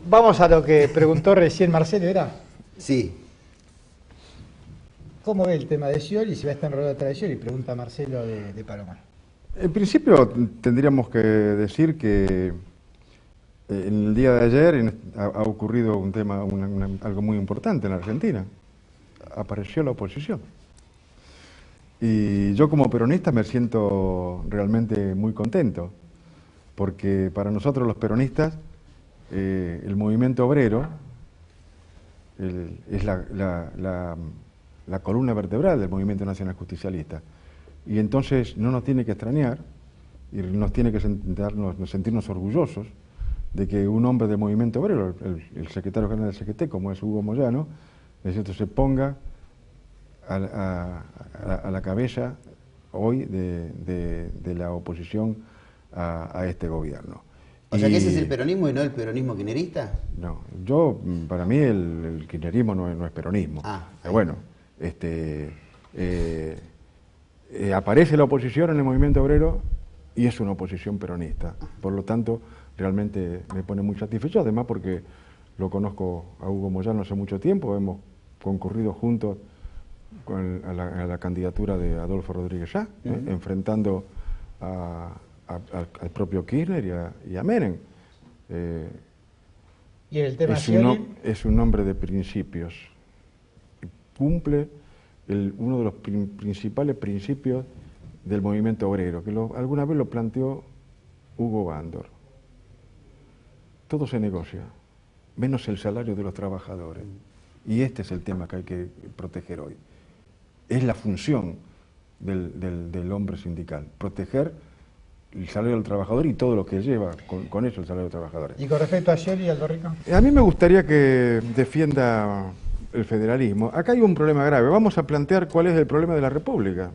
Vamos a lo que preguntó recién Marcelo, ¿era? Sí. ¿Cómo ve el tema de Scioli? Si va a estar enrolado atrás de Scioli, pregunta Marcelo de Palomar. En principio tendríamos que decir que en el día de ayer ha ocurrido un tema, algo muy importante en la Argentina. Apareció la oposición. Y yo como peronista me siento realmente muy contento, porque para nosotros los peronistas el movimiento obrero es la columna vertebral del movimiento nacional justicialista. Y entonces no nos tiene que extrañar y nos tiene que sentirnos orgullosos de que un hombre del movimiento obrero, el secretario general del CGT, como es Hugo Moyano, se ponga a la cabeza hoy de la oposición a este gobierno. O sea que ese es el peronismo y no el peronismo kirchnerista. No, para mí el kirchnerismo no es peronismo. Pero bueno, aparece la oposición en el movimiento obrero y es una oposición peronista. Por lo tanto, realmente me pone muy satisfecho, además porque lo conozco a Hugo Moyano hace mucho tiempo, hemos concurrido juntos a la candidatura de Adolfo Rodríguez Sá, enfrentando al propio Kirchner y a Menem. ¿Y el tema es un hombre de principios, cumple uno de los principales principios del movimiento obrero, que alguna vez lo planteó Hugo Bandor. Todo se negocia, menos el salario de los trabajadores. Y este es el tema que hay que proteger hoy. Es la función del hombre sindical, proteger el salario del trabajador y todo lo que lleva con eso el salario del trabajador. ¿Y con respecto a Scioli y Aldo Rico? A mí me gustaría que defienda el federalismo. Acá hay un problema grave. Vamos a plantear cuál es el problema de la República.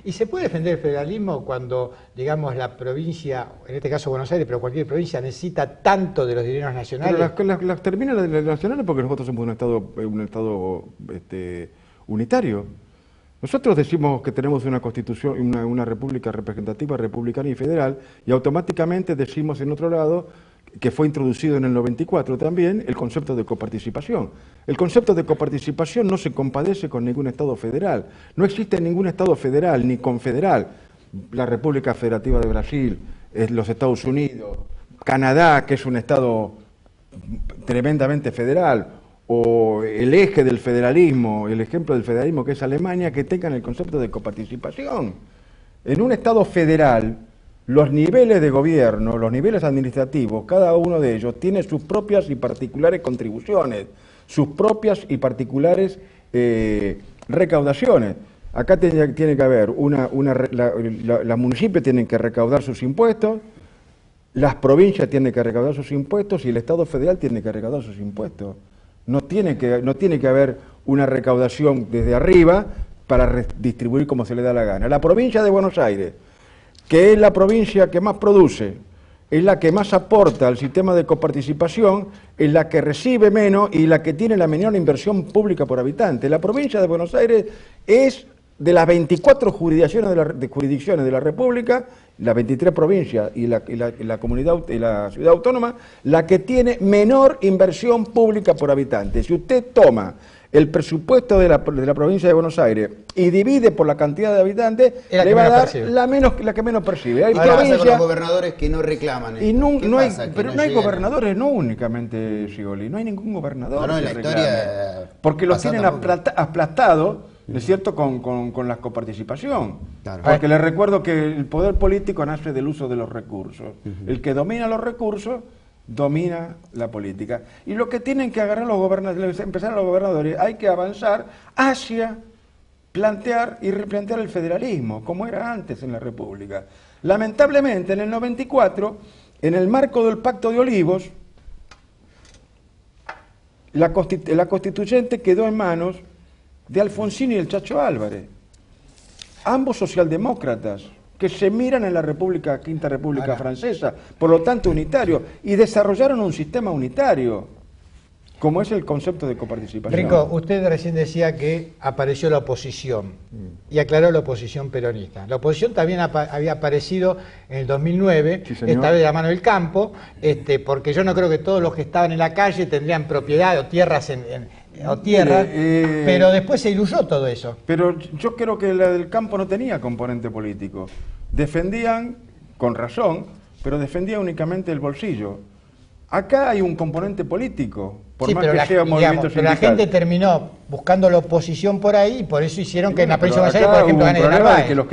¿Y se puede defender el federalismo cuando, digamos, la provincia, en este caso Buenos Aires, pero cualquier provincia necesita tanto de los dineros nacionales? Pero las terminan las nacionales porque nosotros somos un estado unitario. Nosotros decimos que tenemos una constitución, una república representativa, republicana y federal, y automáticamente decimos en otro lado, que fue introducido en el 94 también, el concepto de coparticipación. El concepto de coparticipación no se compadece con ningún Estado federal. No existe ningún Estado federal ni confederal. La República Federativa de Brasil, los Estados Unidos, Canadá, que es un Estado tremendamente federal, o el eje del federalismo, el ejemplo del federalismo que es Alemania, que tengan el concepto de coparticipación. En un Estado federal, los niveles de gobierno, los niveles administrativos, cada uno de ellos tiene sus propias y particulares contribuciones, sus propias y particulares recaudaciones. Acá tiene que haber los municipios tienen que recaudar sus impuestos, las provincias tienen que recaudar sus impuestos y el Estado federal tiene que recaudar sus impuestos. No tiene que haber una recaudación desde arriba para redistribuir como se le da la gana. La provincia de Buenos Aires, que es la provincia que más produce, es la que más aporta al sistema de coparticipación, es la que recibe menos y la que tiene la menor inversión pública por habitante. La provincia de Buenos Aires es de las 24 jurisdicciones de la República, las 23 provincias y la comunidad y la ciudad autónoma, la que tiene menor inversión pública por habitante. Si usted toma el presupuesto de la provincia de Buenos Aires y divide por la cantidad de habitantes, le va a dar la que menos percibe. Hay provincias con los gobernadores que no reclaman. Y no hay gobernadores, no únicamente Scioli, no hay ningún gobernador. No, en la historia. Porque los tienen aplastados, ¿no es cierto?, con la coparticipación. Claro. Porque les recuerdo que el poder político nace del uso de los recursos. El que domina los recursos domina la política. Y lo que tienen que agarrar los gobernadores, hay que avanzar hacia plantear y replantear el federalismo, como era antes en la República. Lamentablemente, en el 94, en el marco del Pacto de Olivos, la constituyente quedó en manos de Alfonsín y el Chacho Álvarez, ambos socialdemócratas, que se miran en la Quinta República Francesa, por lo tanto unitario, y desarrollaron un sistema unitario. como es el concepto de coparticipación. Rico, usted recién decía que apareció la oposición y aclaró la oposición peronista. La oposición también había aparecido en el 2009, Sí, señor. esta vez de la mano del campo, porque yo no creo que todos los que estaban en la calle tendrían propiedad o tierras pero después se diluyó todo eso. Pero yo creo que la del campo no tenía componente político. Defendían, con razón, pero defendían únicamente el bolsillo. Acá hay un componente político, por Sí, más pero que sea un movimiento pero la sindical. gente terminó buscando la oposición por ahí y por eso hicieron que en la Pero provincia de acá Buenos Aires, por ejemplo, hubo un gane de problema de Narváez. que los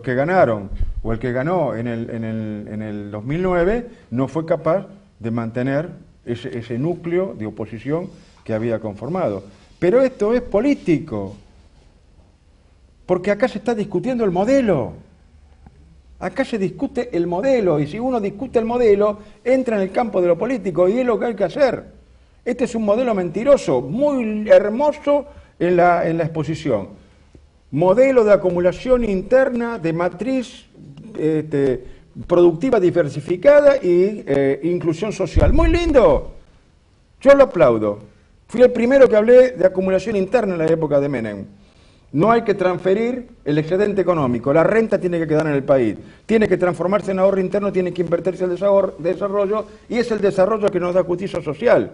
que ganaron, o el que ganó en el 2009, no fue capaz de mantener ese núcleo de oposición que había conformado. Pero esto es político, porque acá se está discutiendo el modelo. Acá se discute el modelo, y si uno discute el modelo, entra en el campo de lo político, y es lo que hay que hacer. Este es un modelo mentiroso, muy hermoso en la exposición. Modelo de acumulación interna, de matriz productiva diversificada y inclusión social. Muy lindo, yo lo aplaudo. Fui el primero que hablé de acumulación interna en la época de Menem. No hay que transferir el excedente económico, la renta tiene que quedar en el país, tiene que transformarse en ahorro interno, tiene que invertirse en el desarrollo, y es el desarrollo que nos da justicia social.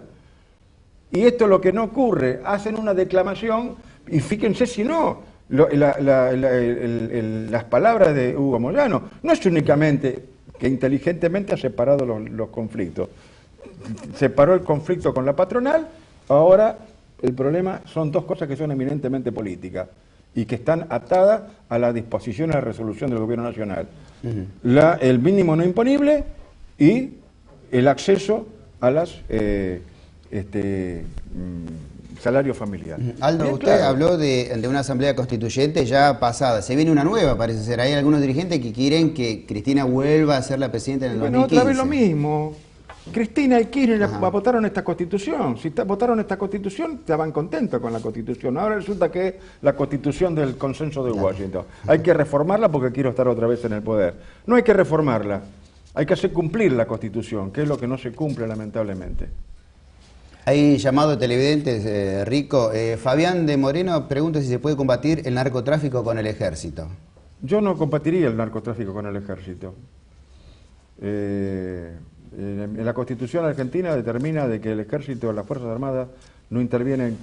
Y esto es lo que no ocurre, hacen una declamación, y fíjense si no, las palabras de Hugo Moyano, no es únicamente que inteligentemente ha separado los conflictos, separó el conflicto con la patronal, ahora el problema son dos cosas que son eminentemente políticas y que están atadas a la disposición y a la resolución del gobierno nacional. El mínimo no imponible y el acceso a las salario familiar. Aldo, Bien, usted claro. habló de una asamblea constituyente ya pasada. Se viene una nueva, parece ser. Hay algunos dirigentes que quieren que Cristina vuelva a ser la presidenta en el Bueno, 2015. otra vez lo mismo. Cristina y Kirchner votaron esta constitución. Si votaron esta constitución, estaban contentos con la constitución. Ahora resulta que es la constitución del consenso de Washington. Hay que reformarla porque quiero estar otra vez en el poder. No hay que reformarla, hay que hacer cumplir la constitución, que es lo que no se cumple lamentablemente. Hay llamado de televidentes, Rico. Fabián de Moreno pregunta si se puede combatir el narcotráfico con el ejército. Yo no combatiría el narcotráfico con el ejército. En la Constitución argentina determina de que el ejército o las Fuerzas Armadas no intervienen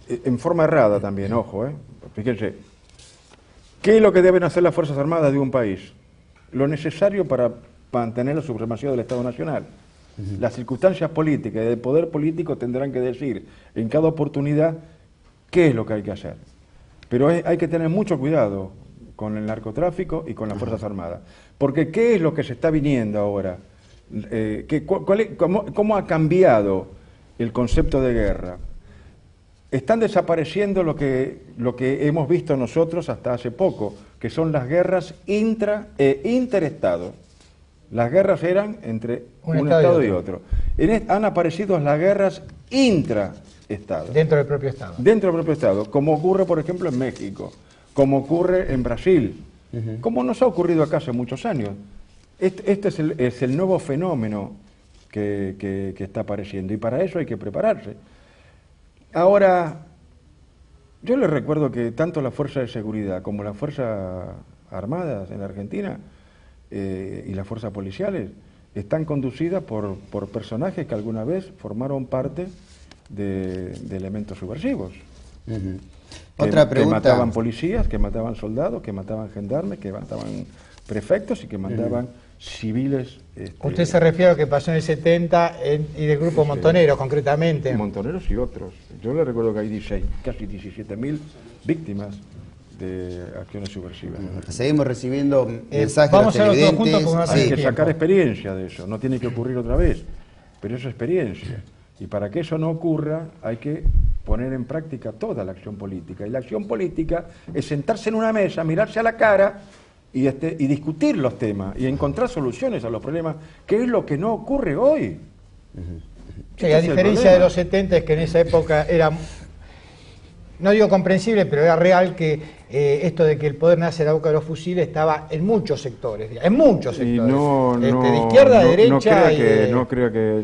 en forma errada también, ojo, fíjense. ¿Qué es lo que deben hacer las Fuerzas Armadas de un país? Lo necesario para mantener la supremacía del Estado Nacional. Las circunstancias políticas y del poder político tendrán que decir en cada oportunidad qué es lo que hay que hacer. Pero hay que tener mucho cuidado con el narcotráfico y con las Fuerzas Armadas. Porque ¿qué es lo que se está viniendo ahora? ¿Cómo ha cambiado el concepto de guerra? Están desapareciendo lo que hemos visto nosotros hasta hace poco, que son las guerras interestados. Las guerras eran entre un Estado y otro. Han aparecido las guerras intraestados. Dentro del propio Estado. Dentro del propio Estado, como ocurre, por ejemplo, en México, como ocurre en Brasil, como nos ha ocurrido acá hace muchos años. Este es el nuevo fenómeno que está apareciendo, y para eso hay que prepararse. Ahora, yo les recuerdo que tanto la Fuerza de Seguridad como las Fuerzas Armadas en la Argentina y las fuerzas policiales están conducidas por personajes que alguna vez formaron parte de elementos subversivos. Otra pregunta. Que mataban policías, que mataban soldados, que mataban gendarmes, que mataban prefectos y que mataban civiles. Usted se refiere a lo que pasó en el 70 y del grupo Montoneros, concretamente. Montoneros y otros. Yo le recuerdo que hay casi 17.000 víctimas de acciones subversivas. Seguimos recibiendo mensajes vamos de a los hacerlo todo televidentes. junto porque no Hay que tiempo. sacar experiencia de eso, no tiene que ocurrir otra vez, pero eso es experiencia. Y para que eso no ocurra hay que poner en práctica toda la acción política. Y la acción política es sentarse en una mesa, mirarse a la cara y discutir los temas y encontrar soluciones a los problemas, que es lo que no ocurre hoy. Sí, a diferencia de los 70 es que en esa época era, no digo comprensible, pero era real que esto de que el poder nace de la boca de los fusiles estaba en muchos sectores, en muchos Y sectores, de izquierda a derecha. No crea que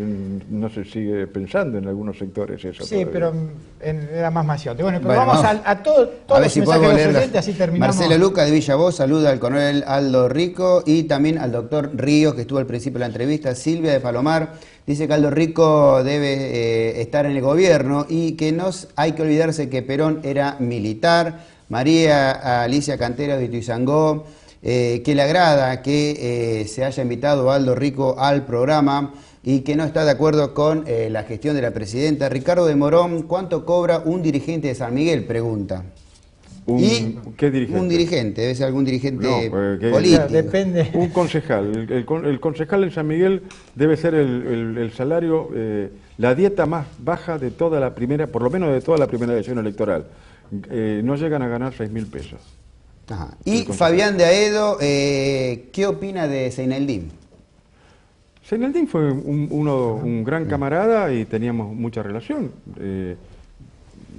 no se sigue pensando en algunos sectores eso. Sí, todavía. pero era más masiote. Bueno, pero Bueno, vamos a todos a ver los si mensajes podemos de los leer. oyentes, así terminamos. Marcelo Luca de Villa Voz saluda al coronel Aldo Rico y también al doctor Ríos, que estuvo al principio de la entrevista. Silvia de Palomar dice que Aldo Rico debe estar en el gobierno y que no hay que olvidarse que Perón era militar. María Alicia Cantera de Ituizangó, que le agrada que se haya invitado a Aldo Rico al programa y que no está de acuerdo con la gestión de la presidenta. Ricardo de Morón, ¿cuánto cobra un dirigente de San Miguel? Pregunta. ¿Qué dirigente? Un dirigente, debe ser algún dirigente ¿qué? político. Claro, depende. Un concejal. El concejal en San Miguel debe ser el salario, la dieta más baja de toda la primera, por lo menos de toda la primera elección electoral. No llegan a ganar 6.000 pesos. Ajá. Y Fabián de Aedo, ¿qué opina de Seineldín? Seineldín fue un gran camarada y teníamos mucha relación.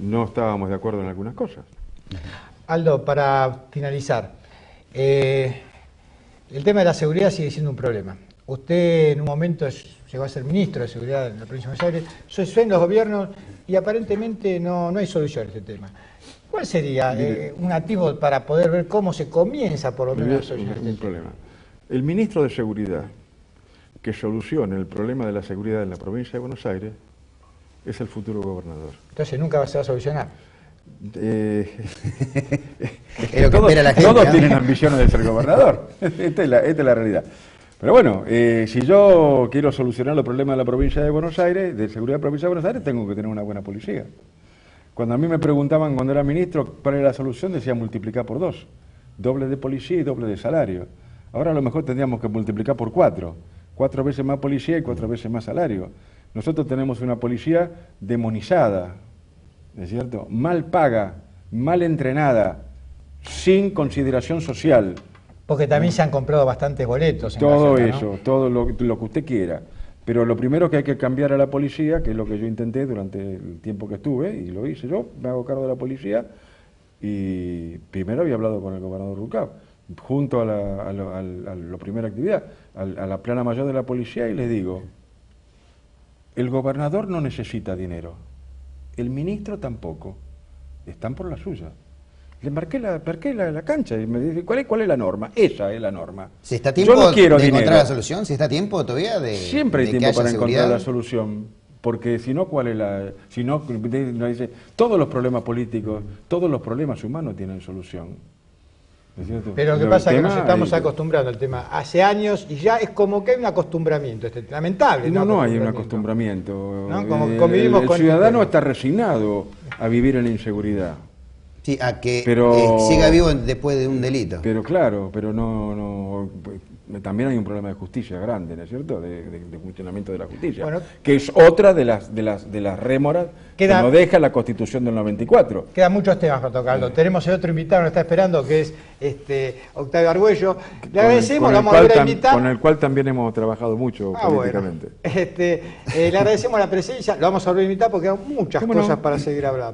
No estábamos de acuerdo en algunas cosas. Aldo, para finalizar, el tema de la seguridad sigue siendo un problema. Usted en un momento llegó a ser ministro de Seguridad en la provincia de Buenos Aires, soy en los gobiernos y aparentemente no hay solución a este tema. ¿Cuál sería un activo para poder ver cómo se comienza por lo menos a solucionar este Un tema? problema. El ministro de Seguridad que solucione el problema de la seguridad en la provincia de Buenos Aires es el futuro gobernador. Entonces nunca se va a solucionar. Es lo que espera la gente. Todos ¿no? tienen ambiciones de ser gobernador. Esta es la realidad. Pero bueno, si yo quiero solucionar los problemas de la provincia de Buenos Aires, de seguridad de la provincia de Buenos Aires, tengo que tener una buena policía. Cuando a mí me preguntaban cuando era ministro cuál era la solución, decía multiplicar por 2. Doble de policía y doble de salario. Ahora a lo mejor tendríamos que multiplicar por 4. 4 veces más policía y 4 veces más salario. Nosotros tenemos una policía demonizada, ¿es cierto? Mal paga, mal entrenada, sin consideración social. Porque también se han comprado bastantes boletos. Todo en la zona, eso, ¿no? todo lo que usted quiera. Pero lo primero que hay que cambiar a la policía, que es lo que yo intenté durante el tiempo que estuve, y lo hice yo, me hago cargo de la policía, y primero había hablado con el gobernador Rucao, junto a la primera actividad, a la plana mayor de la policía, y le digo, el gobernador no necesita dinero, el ministro tampoco, están por la suya. Le marqué la cancha y me dice, ¿cuál es la norma? Esa es la norma. ¿Si está a tiempo Yo no quiero de encontrar dinero. la solución? ¿Si está a tiempo todavía de Siempre hay de que tiempo haya para seguridad? encontrar la solución, porque si no, ¿cuál es la...? Si no, no dice, todos los problemas políticos, todos los problemas humanos tienen solución. ¿Es cierto? Pero lo que El pasa es que nos tema estamos hay- acostumbrando al tema hace años y ya es como que hay un acostumbramiento, lamentable. No hay un acostumbramiento. ¿No? Como convivimos el con- ciudadano está resignado a vivir en la inseguridad. Sí, a que Pero- siga vivo después de un delito. Pero claro, pero también hay un problema de justicia grande, ¿no es cierto? De funcionamiento de la justicia, Bueno. que es otra de las rémoras Queda- que nos deja la Constitución del 94. Quedan muchos temas para tocarlo. Tenemos el otro invitado que nos está esperando, que es Octavio Argüello. Le agradecemos, lo vamos a volver a invitar. Con el cual también hemos trabajado mucho Bueno. políticamente. Le agradecemos la presencia, lo vamos a volver a invitar porque hay muchas ¿Cómo no? cosas para seguir hablando.